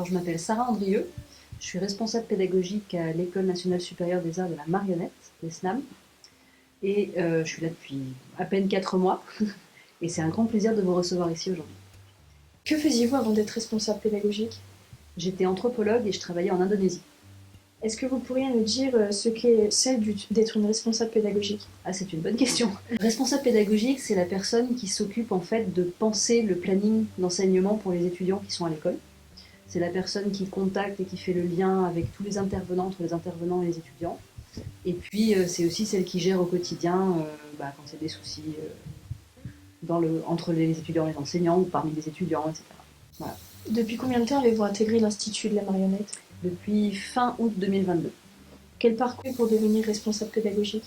je m'appelle Sarah Andrieux, je suis responsable pédagogique à l'École nationale supérieure des arts de la marionnette, l'ESNAM, et je suis là depuis à peine 4 mois, et c'est un grand plaisir de vous recevoir ici aujourd'hui. Que faisiez-vous avant d'être responsable pédagogique? J'étais anthropologue et je travaillais en Indonésie. Est-ce que vous pourriez nous dire ce qu'est d'être une responsable pédagogique? Ah, c'est une bonne question. Responsable pédagogique, c'est la personne qui s'occupe en fait de penser le planning d'enseignement pour les étudiants qui sont à l'école. C'est la personne qui contacte et qui fait le lien avec tous les intervenants, entre les intervenants et les étudiants. Et puis, c'est aussi celle qui gère au quotidien quand il y a des soucis entre les étudiants et les enseignants ou parmi les étudiants, etc. Voilà. Depuis combien de temps avez-vous intégré l'Institut de la marionnette? Depuis fin août 2022. Quel parcours pour devenir responsable pédagogique?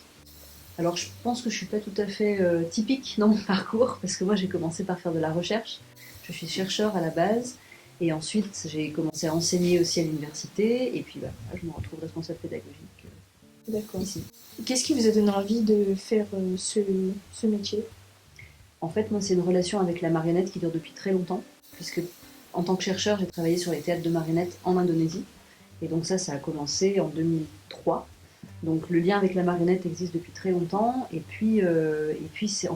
Alors, je pense que je ne suis pas tout à fait typique dans mon parcours, parce que moi, j'ai commencé par faire de la recherche. Je suis chercheur à la base, et ensuite, j'ai commencé à enseigner aussi à l'université, et puis je me retrouve responsable pédagogique D'accord. ici. Qu'est-ce qui vous a donné envie de faire ce métier? En fait, moi, c'est une relation avec la marionnette qui dure depuis très longtemps, puisque en tant que chercheur, j'ai travaillé sur les théâtres de marionnettes en Indonésie, et donc ça a commencé en 2003. Donc le lien avec la marionnette existe depuis très longtemps, et puis c'est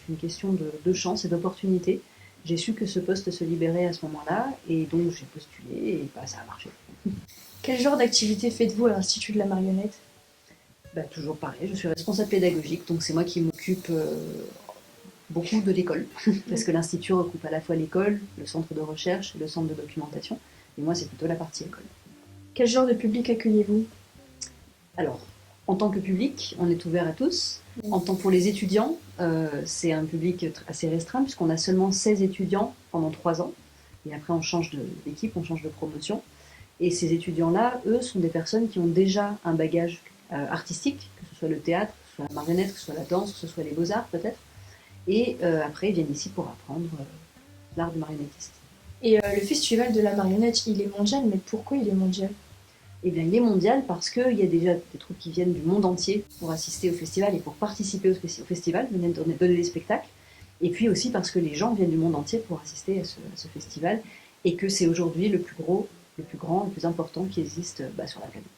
une question de chance et d'opportunité. J'ai su que ce poste se libérait à ce moment-là, et donc j'ai postulé, et ça a marché. Quel genre d'activité faites-vous à l'Institut de la marionnette? Toujours pareil, je suis responsable pédagogique, donc c'est moi qui m'occupe beaucoup de l'école, parce que l'Institut recoupe à la fois l'école, le centre de recherche et le centre de documentation, et moi c'est plutôt la partie école. Quel genre de public accueillez-vous? Alors, en tant que public, on est ouvert à tous. En tant que pour les étudiants, c'est un public assez restreint puisqu'on a seulement 16 étudiants pendant 3 ans. Et après, on change d'équipe, on change de promotion. Et ces étudiants-là, eux, sont des personnes qui ont déjà un bagage artistique, que ce soit le théâtre, que ce soit la marionnette, que ce soit la danse, que ce soit les beaux-arts peut-être. Et après, ils viennent ici pour apprendre l'art du marionnettiste. Et le festival de la marionnette, il est mondial, mais pourquoi il est mondial? Eh bien, il est mondial parce qu'il y a déjà des troupes qui viennent du monde entier pour assister au festival et pour participer au festival, venir donner des spectacles. Et puis aussi parce que les gens viennent du monde entier pour assister à ce festival et que c'est aujourd'hui le plus gros, le plus grand, le plus important qui existe sur la planète.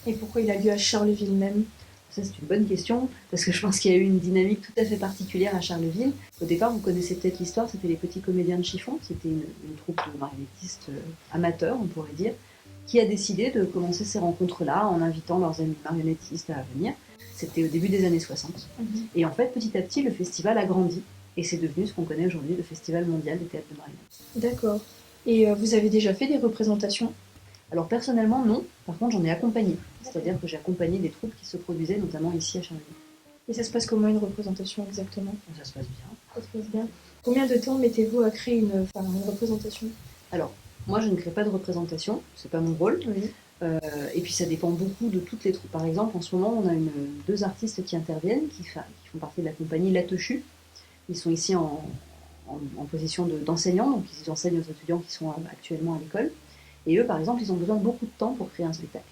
Et pourquoi il a lieu à Charleville même? Ça, c'est une bonne question, parce que je pense qu'il y a eu une dynamique tout à fait particulière à Charleville. Au départ, vous connaissez peut-être l'histoire, c'était les Petits Comédiens de Chiffon, c'était une troupe de marionnettistes amateurs, on pourrait dire, qui a décidé de commencer ces rencontres-là en invitant leurs amis marionnettistes à venir. C'était au début des années 60. Et en fait, petit à petit, le festival a grandi, et c'est devenu ce qu'on connaît aujourd'hui, le Festival mondial des théâtres de marionnettes. D'accord. Et vous avez déjà fait des représentations? Alors personnellement, non. Par contre, j'en ai accompagné. C'est-à-dire que j'ai accompagné des troupes qui se produisaient, notamment ici à Charleville. Et ça se passe comment une représentation exactement? Ça se passe bien. Ça se passe bien. Combien de temps mettez-vous à créer une représentation? Alors, moi, je ne crée pas de représentation, c'est pas mon rôle. Oui. Et puis ça dépend beaucoup de toutes les troupes. Par exemple, en ce moment, on a deux artistes qui interviennent, qui font partie de la compagnie La Techu. Ils sont ici en position d'enseignants, donc ils enseignent aux étudiants qui sont actuellement à l'école. Et eux, par exemple, ils ont besoin de beaucoup de temps pour créer un spectacle.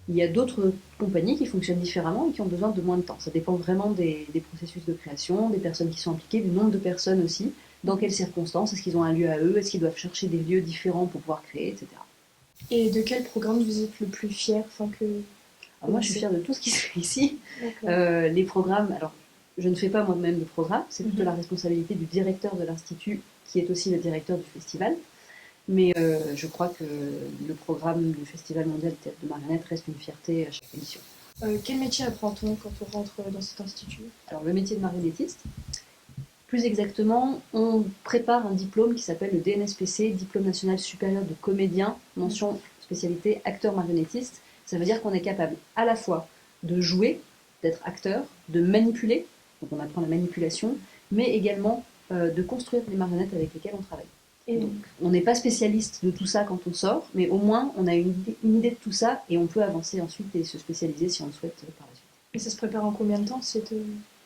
Il y a d'autres compagnies qui fonctionnent différemment et qui ont besoin de moins de temps. Ça dépend vraiment des processus de création, des personnes qui sont impliquées, du nombre de personnes aussi, dans quelles circonstances, est-ce qu'ils ont un lieu à eux, est-ce qu'ils doivent chercher des lieux différents pour pouvoir créer, etc. Et de quel programme vous êtes le plus fier? Alors moi, je suis fière de tout ce qui se fait ici. Les programmes, alors je ne fais pas moi-même de programme, c'est plutôt la responsabilité du directeur de l'Institut, qui est aussi le directeur du festival. Mais je crois que le programme du Festival mondial de théâtre de marionnette reste une fierté à chaque édition. Quel métier apprend-on quand on rentre dans cet institut? Alors le métier de marionnettiste, plus exactement, on prépare un diplôme qui s'appelle le DNSPC, Diplôme national supérieur de comédien, mention spécialité acteur marionnettiste. Ça veut dire qu'on est capable à la fois de jouer, d'être acteur, de manipuler, donc on apprend la manipulation, mais également de construire les marionnettes avec lesquelles on travaille. Et donc, on n'est pas spécialiste de tout ça quand on sort, mais au moins on a une idée de tout ça et on peut avancer ensuite et se spécialiser si on le souhaite par la suite. Et ça se prépare en combien de temps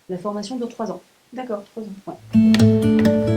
La formation dure 3 ans. D'accord, 3 ans. Ouais.